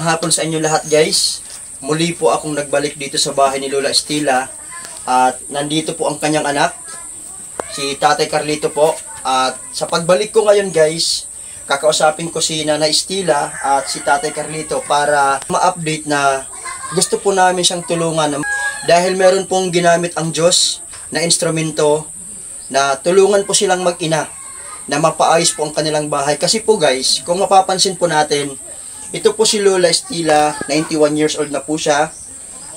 Magandang hapon sa inyo lahat guys. Muli po akong nagbalik dito sa bahay ni Lola Estela. At nandito po ang kanyang anak, si Tatay Carlito po. At sa pagbalik ko ngayon guys, kakausapin ko si Nana Estela at si Tatay Carlito para ma-update na gusto po namin siyang tulungan. Dahil meron pong ginamit ang Diyos na instrumento na tulungan po silang mag-ina na mapaayos po ang kanilang bahay. Kasi po guys, kung mapapansin po natin, ito po si Lola Estela, 91 years old na po siya.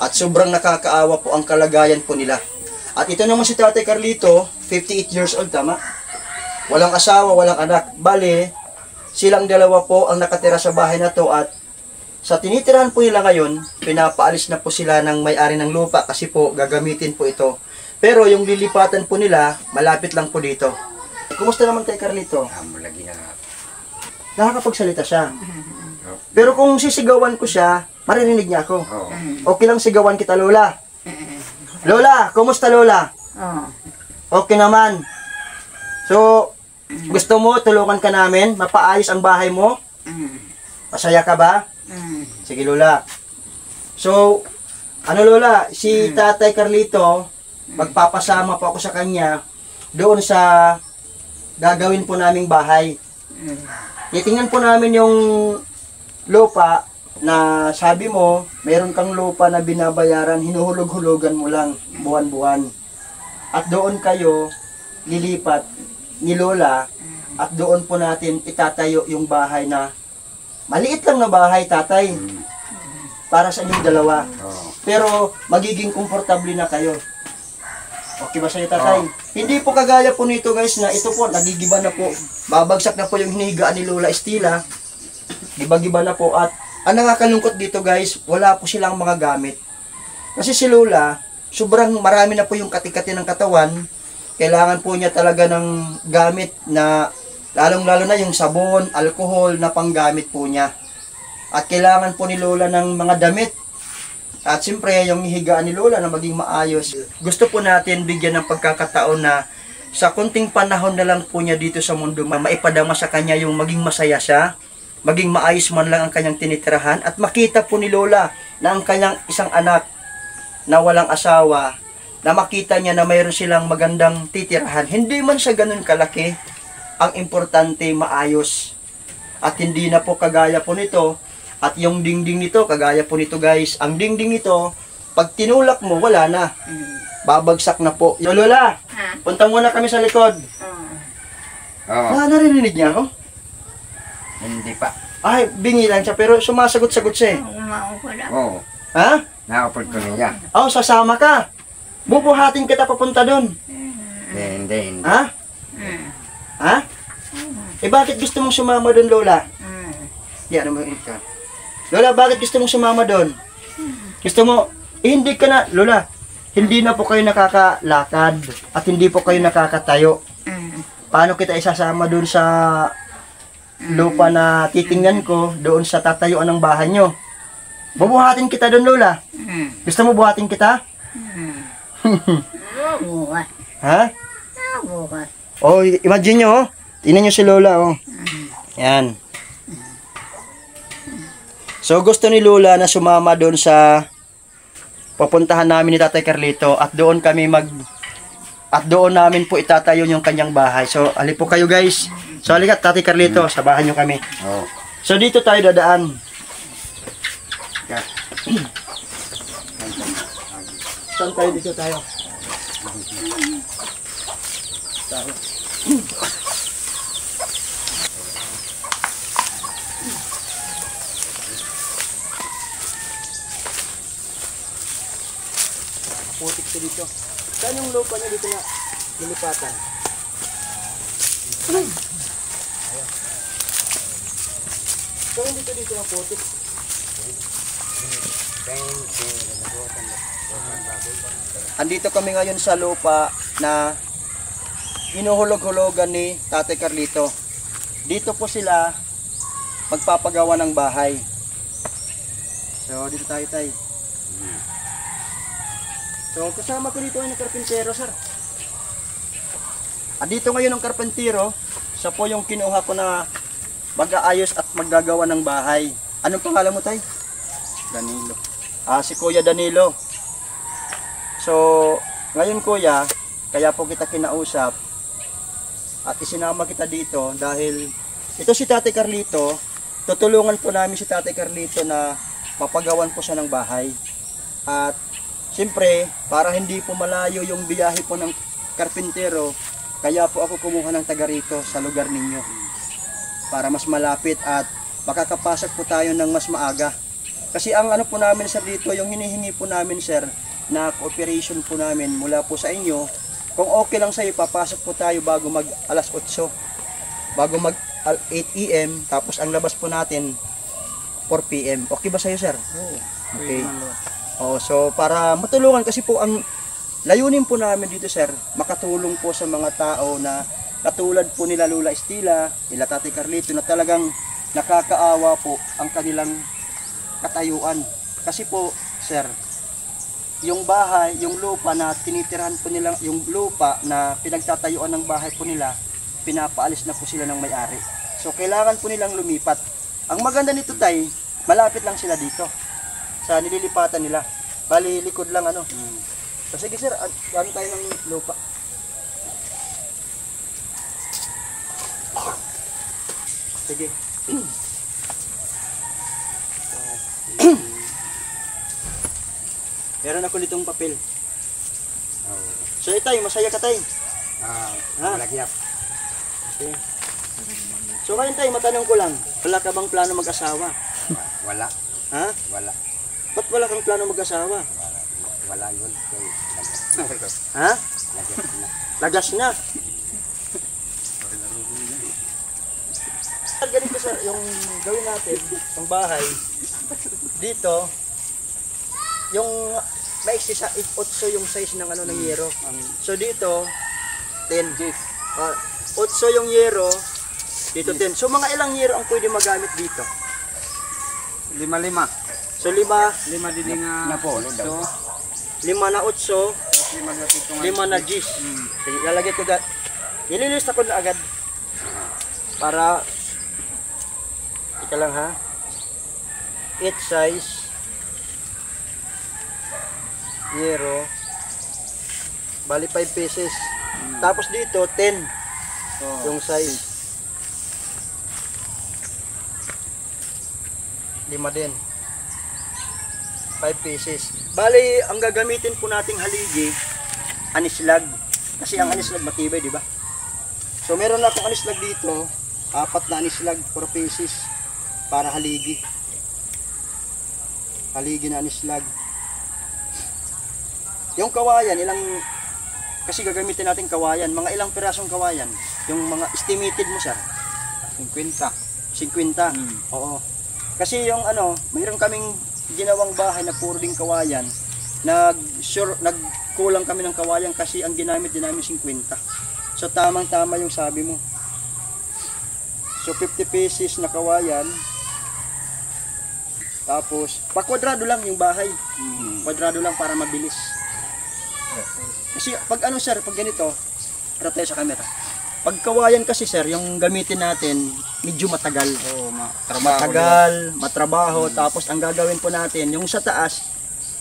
At sobrang nakakaawa po ang kalagayan po nila. At ito naman si Tatay Carlito, 58 years old, tama? Walang asawa, walang anak. Bale, silang dalawa po ang nakatira sa bahay na to. At sa tinitirahan po nila ngayon, pinapaalis na po sila ng may-ari ng lupa kasi po gagamitin po ito. Pero yung lilipatan po nila, malapit lang po dito. Kumusta naman Tay Carlito? Lagi na. Nakakapagsalita siya. Pero kung sisigawan ko siya, maririnig niya ako. Okay lang sigawan kita, Lola. Lola, kumusta Lola? Okay naman. So, gusto mo tulungan ka namin, mapaayos ang bahay mo? Masaya ka ba? Sige Lola. So, ano Lola, si Tatay Carlito, magpapasama po ako sa kanya doon sa gagawin po naming bahay. Titingnan po namin yung lupa na sabi mo, meron kang lupa na binabayaran, hinuhulog-hulugan mo lang buwan-buwan. At doon kayo lilipat ni Lola at doon po natin itatayo yung bahay na maliit lang na bahay, Tatay. Para sa inyong dalawa. Pero magiging komportable na kayo. Okay ba sa'yo, Tatay? Hindi po kagaya po nito guys na ito po, nagigiba na po. Babagsak na po yung hinigaan ni Lola Estela. Giba-giba na po. At ang nakakalungkot dito guys, wala po silang mga gamit. Kasi si Lola, sobrang marami na po yung katikati ng katawan. Kailangan po niya talaga ng gamit na lalong-lalo na yung sabon, alcohol na panggamit po niya. At kailangan po ni Lola ng mga damit. At siyempre, yung higaan ni Lola na maging maayos. Gusto po natin bigyan ng pagkakataon na sa kunting panahon na lang po niya dito sa mundo, maipadama sa kanya yung maging masaya siya, maging maayos man lang ang kanyang tinitirahan, at makita po ni Lola na ang kanyang isang anak na walang asawa, na makita niya na mayroon silang magandang titirahan. Hindi man siya ganun kalaki, ang importante maayos. At hindi na po kagaya po nito. At yung dingding nito, kagaya po nito guys, ang dingding nito, pag tinulak mo, wala na. Babagsak na po. Yo Lola, punta muna kami sa likod. Naririnig niya ako? Hindi pa. Ay, bingi lang siya, pero sumasagot-sagot siya eh. Oo. Ha? Nakapag ko niya. Oh, sasama ka. Bubuhatin kita papunta doon. Hindi. Ha? Ha? Eh bakit gusto mong sumama doon, Lola? Yan, ano mo ka? Lola, bakit gusto mong sumama doon? Gusto mo, hindi ka na, Lola, hindi na po kayo nakakalakad at hindi po kayo nakakatayo. Paano kita isasama doon sa lupa na titingnan ko, doon sa tatayuan ng bahay nyo? Bubuhatin kita doon, Lola. Gusto mo buhatin kita? Ha? Oh, imagine nyo, oh. Tingnan nyo si Lola, oh. Yan. So, gusto ni Lola na sumama doon sa papuntahan namin ni Tatay Carlito at doon kami at doon namin po itatayo yung kanyang bahay. So, ali po kayo guys. So, alikat Tatay Carlito, sabahan nyo kami. So, dito tayo dadaan. Saan tayo dito tayo? Putik siya dito. Saan yung lupa niya dito na nilipatan? Ayan. Saan dito na putik? Andito kami ngayon sa lupa na hinuhulog-hulugan ni Tatay Carlito. Dito po sila magpapagawa ng bahay. So, dito tayo. So, kasama ko dito yung karpintero, sir. At dito ngayon ang karpintero, siya po yung kinuha ko na mag-aayos at maggagawa ng bahay. Anong pangalan mo, tay? Danilo. Si Kuya Danilo. So, ngayon kuya, kaya po kita kinausap at isinama kita dito dahil ito si Tatay Carlito, tutulungan po namin si Tatay Carlito na mapagawan po siya ng bahay. At siyempre, para hindi po malayo yung biyahe po ng karpintero, kaya po ako kumuha ng taga rito sa lugar ninyo para mas malapit at makakapasok po tayo ng mas maaga. Kasi ang ano po namin sir dito, yung hinihingi po namin sir, na cooperation po namin mula po sa inyo, kung okay lang sa'yo, papasok po tayo bago mag alas 8, bago mag 8 AM, tapos ang labas po natin 4 PM. Okay ba sa'yo sir? Oo. Okay. So para matulungan, kasi po ang layunin po namin dito sir, makatulong po sa mga tao na katulad po nila Lola Estila, nila Tatay Carlito, na talagang nakakaawa po ang kanilang katayuan. Kasi po sir, yung bahay, yung lupa na tinitirahan po nila, yung lupa na pinagtatayuan ng bahay po nila, pinapaalis na po sila ng may-ari. So kailangan po nilang lumipat. Ang maganda nito tay, malapit lang sila dito sa nililipatan nila. Bali likod lang ano. So sige sir, ano tayo ng lupa? Sige. Meron ako nitong papel. Oh. So tay, masaya ka tay. Ha? Malagyap. Okay. So ngayon tay, matanong ko lang, wala ka bang plano mag-asawa? Wala. Ha? Wala. Ba't wala kang plano mag-asawa? Wala yun. Ha? Lagyap na. Lagas na. Ganito sir, yung gawin natin, yung bahay, dito, yung maiksi sa 8 yung size ng ano ng yero. So dito 10. 8 yung yero, dito 10. So mga ilang yero ang pwede magamit dito? 5. So 5 Dili nga. Na po, daw. 5 na 8, 5 5 na G's. Sige, lalagay ko dyan. Nililista ko na agad. Para, ika lang ha. 8 size. Yero. Bali 5 pieces. Tapos dito, 10. Yung size. 5 din. 5 pieces. Bali, ang gagamitin po nating haligi, anislag. Kasi ang anislag matibay, di ba? So, meron na akong anislag dito. 4 na anislag, 4 pieces. Para haligi. Haligi na anislag. Yung kawayan, kasi gagamitin natin kawayan. Mga ilang pirasong kawayan? Yung mga estimated mo, sir? 50. 50? Oo. Kasi yung mayroon kaming ginawang bahay na puro ding kawayan. Nagkulang kami ng kawayan kasi ang ginamit din namin 50. So tamang-tama yung sabi mo. So 50 pieces na kawayan. Tapos pa-kwadrado lang yung bahay. Kwadrado lang para mabilis. Kasi pag sir, pag ganito, harap tayo sa camera. Pag kawayan kasi sir, yung gamitin natin medyo matagal. Oo, Matrabaho. Tapos ang gagawin po natin, yung sa taas,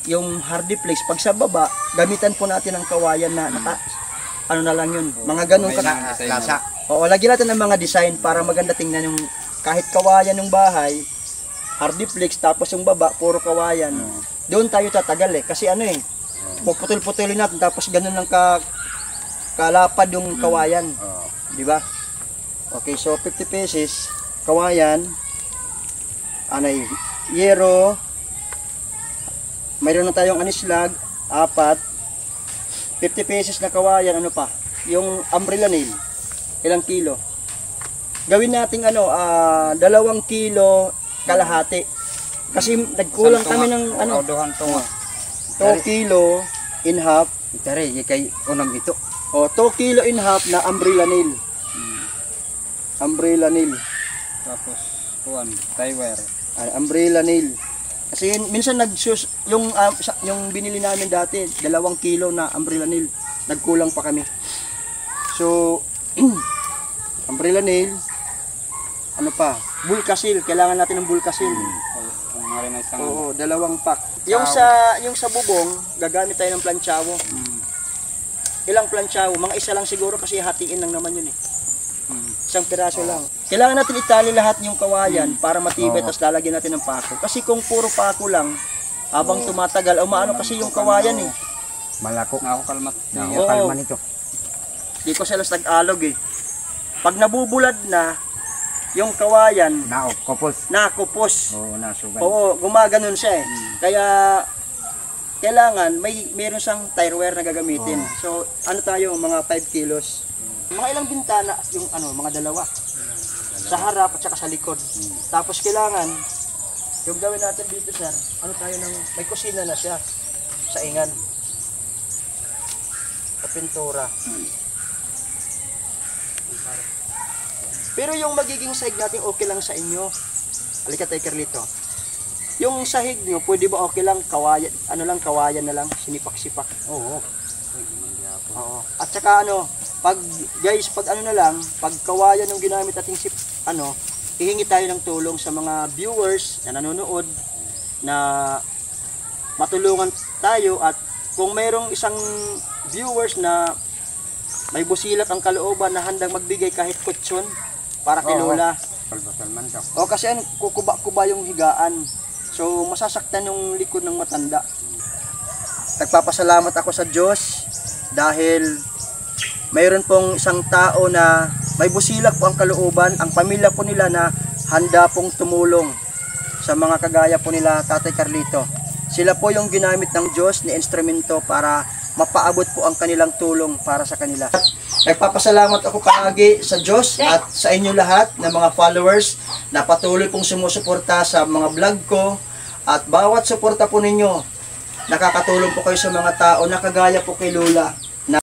yung hardiplex, pag sa baba, gamitan po natin ang kawayan na na lang yun. Mga ganun Lasa. Oo, lagyan natin ng mga design para maganda tingnan yung kahit kawayan ng bahay, hardiplex, tapos yung baba, puro kawayan. Doon tayo tatagal kasi puputol-putulin natin, tapos ganun lang kalapad yung kawayan. Di ba? Okay, so 50 pieces, kawayan, yero, mayroon na tayong anislag, 4, 50 pieces na kawayan, yung umbrella nail, ilang kilo? Gawin natin 2 kilo kalahati. Kasi nagkulang kami ng 2 kilo in half. Itari, kay unang ito. 2 kilo in half na umbrella nail. Umbrella nail. Tapos, tie wire. Umbrella nail. Kasi minsan yung binili namin dati, 2 kilo na umbrella nail. Nagkulang pa kami. So, umbrella nail, Bulkasil. Kailangan natin ng bulkasil. Mga rin na isang Oo, 2 pack. Yung sa bubong, gagamit tayo ng plantsawo. Ilang plantsawo? Mga isa lang siguro kasi hatiin lang naman yun eh. Isang piraso lang. Kailangan natin itali lahat yung kawayan para matibay, tapos lalagyan natin ng pako. Kasi kung puro pako lang, habang tumatagal, umaano kasi yung kawayan eh. Malako. nakakalmat. Nakakalman ito. Di ko sila tag-alog eh. Pag nabubulad na, yung kawayan, Kopos. nakupos. Oo, nasugan. Oo, gumaganon siya eh. Kaya, kailangan, meron siyang tire wear na gagamitin. So, ano tayo, mga 5 kilos. Mga ilang bintana, yung mga 2. Sa harap at saka sa likod. Tapos kailangan, yung gawin natin dito sir, may kusina na siya. Sa ingan. Sa pintura. Pero yung magiging sahig natin, okay lang sa inyo. Halika tayo, Carlito. Yung sahig nyo, pwede ba okay lang, kawayan, kawayan na lang, sinipak-sipak. Oo. Oo. At saka pag kawayan yung ginamit ating hihingi tayo ng tulong sa mga viewers na nanonood na matulungan tayo, at kung mayroong isang viewers na may busilak ang kalooban na handang magbigay kahit kutsyon para kay Lola. Palbasalman to. O kasi kukuba-kuba yung higaan. So masasaktan yung likod ng matanda. Nagpapasalamat ako sa Diyos dahil mayroon pong isang tao na may busilak po ang kalooban, ang pamilya po nila na handa pong tumulong sa mga kagaya po nila Tatay Carlito. Sila po yung ginamit ng Diyos ni instrumento para mapaabot po ang kanilang tulong para sa kanila. Nagpapasalamat ako palagi sa Diyos at sa inyo lahat na mga followers na patuloy pong sumusuporta sa mga vlog ko, at bawat suporta po ninyo nakakatulong po kayo sa mga tao na kagaya po kay Lola.